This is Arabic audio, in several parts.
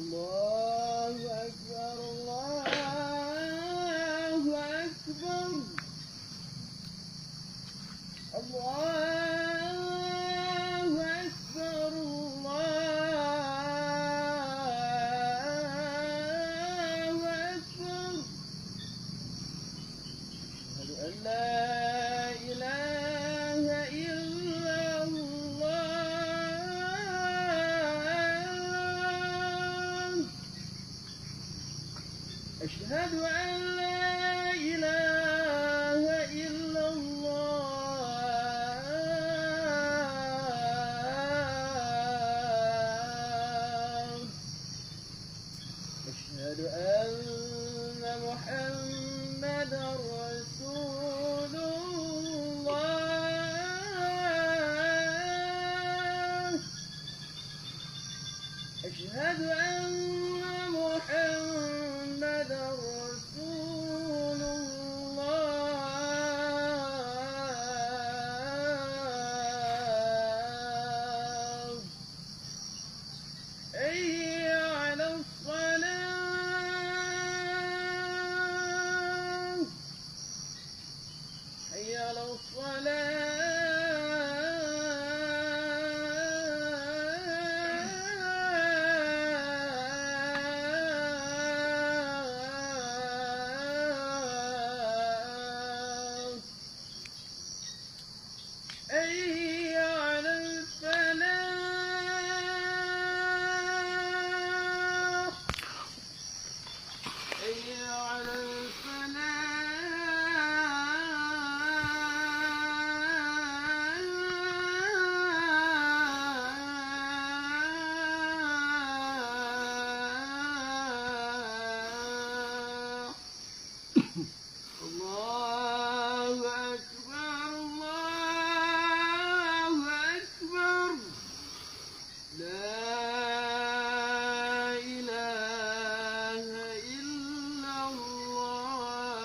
الله أكبر الله أكبر الله أكبر الله أكبر أشهد أن لا إله إلا الله أشهد أن لا إله إلا الله أشهد أن محمدا رسول الله أشهد أن محمدا رسول الله حي على الصلاة حي على الصلاة حي على الفلاح حي على الفلاح الله أكبر الله أكبر لا إله إلا الله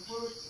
Good.